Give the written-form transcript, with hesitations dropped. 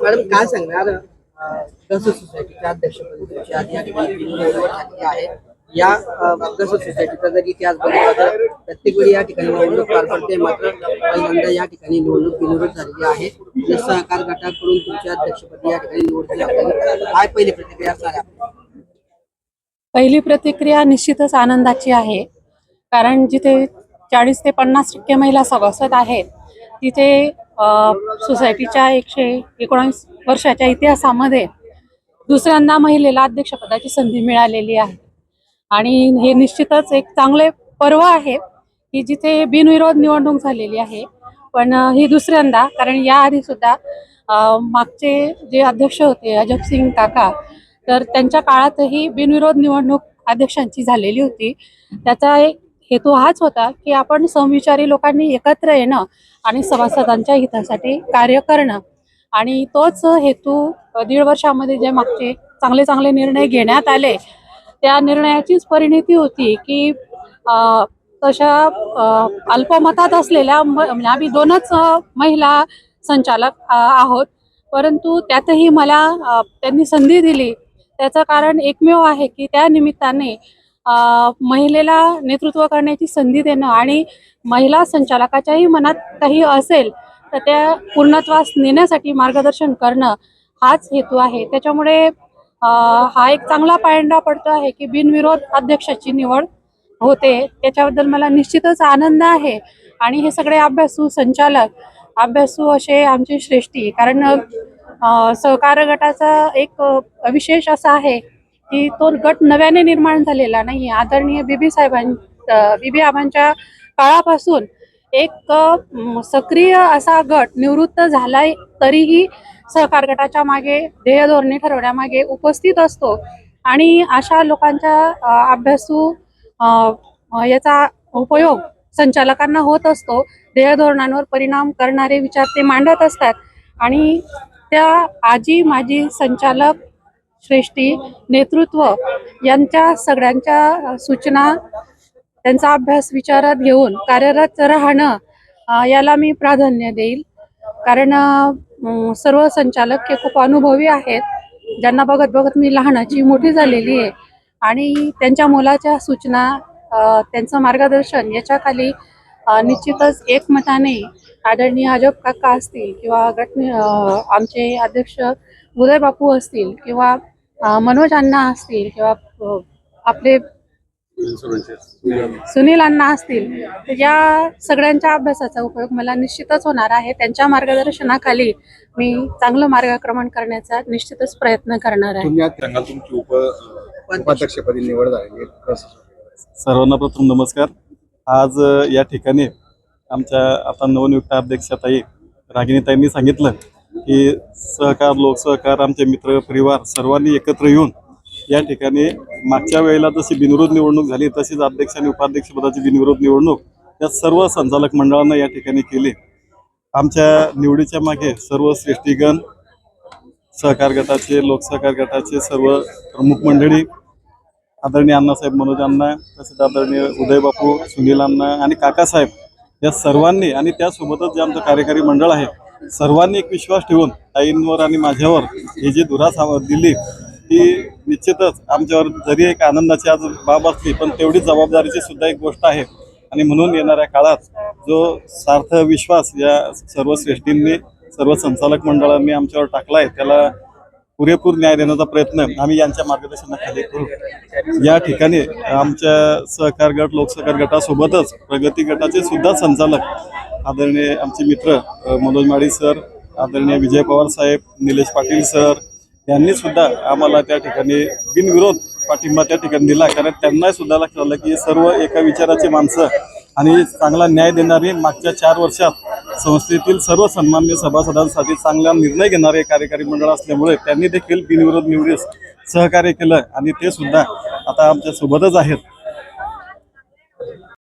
Madam काय सांगणार गसू सोसायटीच्या अध्यक्षपदी आधी या ठिकाणी निवडणूक झाली आहे. या गसू सोसायटीचा जर इतिहास बघितला तर प्रत्येक वेळी या ठिकाणी निवडणूक पार पडते, मात्र पहिल्यांदा या ठिकाणी निवडणूक बिनविरोध झालेली आहे. सहकार गटाकडून तुमच्या अध्यक्षपदी या ठिकाणी निवड झाली आपल्याला काय पहिली प्रतिक्रिया असणार? पहिली प्रतिक्रिया निश्चितच आनंदाची आहे, कारण जिथे 40 ते 50% महिला सभासद आहेत तिथे सोसायटीच्या 119 वर्षाच्या इतिहासामध्ये दुसऱ्यांदा महिलेला अध्यक्षपदाची संधी मिळालेली आहे. आणि हे निश्चितच एक चांगले पर्व आहे की जिथे बिनविरोध निवडणूक झालेली आहे. पण ही दुसऱ्यांदा, कारण याआधी सुद्धा मागचे जे अध्यक्ष होते अजब सिंग काका, तर त्यांच्या काळातही बिनविरोध निवडणूक अध्यक्षांची झालेली होती. त्याचा एक हेतू हाच होता की आपण समविचारी लोकांनी एकत्र येणं आणि सभासदांच्या हितासाठी कार्य करणं. आणि तोच हेतू 1.5 वर्षामध्ये जे मागचे चांगले चांगले निर्णय घेण्यात आले त्या निर्णयाचीच परिणिती होती की तशा अल्पमतात असलेल्या आम्ही 2च महिला संचालक आहोत, परंतु त्यातही मला त्यांनी संधी दिली. त्याचं कारण एकमेव आहे की त्या निमित्ताने महिलेला नेतृत्व करण्याची संधी देणं आणि महिला संचालकाच्याही मनात काही असेल तर त्या पूर्णत्वास नेण्यासाठी मार्गदर्शन करणं हाच हेतू आहे. त्याच्यामुळे हा एक चांगला पायंडा पडतो आहे की बिनविरोध अध्यक्षाची निवड होते. त्याच्याबद्दल मला निश्चितच आनंद आहे. आणि हे सगळे अभ्यासू संचालक, अभ्यासू असे आमचे श्रेष्ठी, कारण सहकार गटाचा एक विशेष असा आहे की तो गट नव्याने निर्माण झालेला नाही. आदरणीय बीबी आबांच्या काळापासून एक सक्रिय असा गट निवृत्त झालाय, तरीही सहकार गटाच्या मागे ध्येय धोरणे ठरवण्यामागे उपस्थित असतो. आणि अशा लोकांच्या अभ्यासू याचा उपयोग संचालकांना होत असतो. ध्येय धोरणांवर परिणाम करणारे विचार ते मांडत असतात. आणि त्या आजी माजी संचालक श्रेष्ठी नेतृत्व यांच्या सगळ्यांच्या सूचना, त्यांचा अभ्यास विचारात घेऊन कार्यरत राहणं याला मी प्राधान्य देईल. कारण सर्व संचालक हे खूप अनुभवी आहेत, ज्यांना बघत बघत मी लहानाची मोठी झालेली आहे. आणि त्यांच्या मोलाच्या सूचना, त्यांचं मार्गदर्शन याच्याखाली निश्चितच एकमताने आदरणीय अजब काका असतील किंवा आमचे अध्यक्ष उदय बापू असतील किंवा मनोज अण्णा असतील किंवा आपले सुनील अण्णा असतील, तर या सगळ्यांच्या अभ्यासाचा उपयोग मला निश्चितच होणार आहे. त्यांच्या मार्गदर्शनाखाली मी चांगलं मार्गक्रमण करण्याचा निश्चितच प्रयत्न करणार आहे. उपाध्यक्षपदी निवड झाली. सर्वांना प्रथम नमस्कार. आज या ठिकाणी आमच्या आता नवनियुक्त अध्यक्षताई रागिणीताईंनी सांगितलं की सहकार, लोकसहकार, आमचे मित्र परिवार सर्वांनी एकत्र येऊन या ठिकाणी मागच्या वेळेला जशी बिनविरोध निवडणूक झाली तशीच अध्यक्ष आणि उपाध्यक्षपदाची बिनविरोध निवडणूक या सर्व संचालक मंडळांना या ठिकाणी केली. आमच्या निवडीच्या मागे सर्व श्रेष्ठीगण, सहकार गटाचे, लोकसहकार गटाचे सर्व प्रमुख मंडळी, आदरणीय अण्णासाहेब मनोज अण्णा, तसेच आदरणीय उदय बापू, सुनील अण्णा आणि काकासाहेब या सर्वांनी, आणि त्यासोबतच जे आमचं कार्यकारी मंडळ आहे सर्वांनी एक विश्वास ठेवून ताईंवर आणि माझ्यावर ही जी धुरा दिली ती निश्चितच आमच्यावर जरी एक आनंदाची आज बाब असली पण तेवढीच जबाबदारीची सुद्धा एक गोष्ट आहे. आणि म्हणून येणाऱ्या काळात जो सार्थ विश्वास या सर्व श्रेष्ठींनी, सर्व संचालक मंडळांनी आमच्यावर टाकला आहे त्याला पुरेपूर न्याय देण्याचा प्रयत्न आम्ही यांच्या मार्गदर्शनाखाली करू. या ठिकाणी आमच्या सहकार गट, लोकसहकार गटासोबतच प्रगती गटाचे सुद्धा संचालक आदरणीय आमचे मित्र मनोज माळी सर, आदरणीय विजय पवार साहेब, निलेश पाटील सर यांनी सुद्धा आम्हाला त्या ठिकाणी बिनविरोध पाठिंबा त्या ठिकाणी दिला. कारण त्यांना सुद्धा लक्षात आलं की सर्व एका विचाराची माणसं आणि चांगला न्याय देणारी, मागच्या 4 वर्षात संस्थेतील सर्व सन्माननीय सभासदांसाठी चांगला निर्णय घेणारे कार्यकारी मंडळ असल्यामुळे त्यांनी देखील बिनविरोध निवडीस सहकार्य केलं आणि ते सुद्धा आता आमच्या सोबतच आहेत.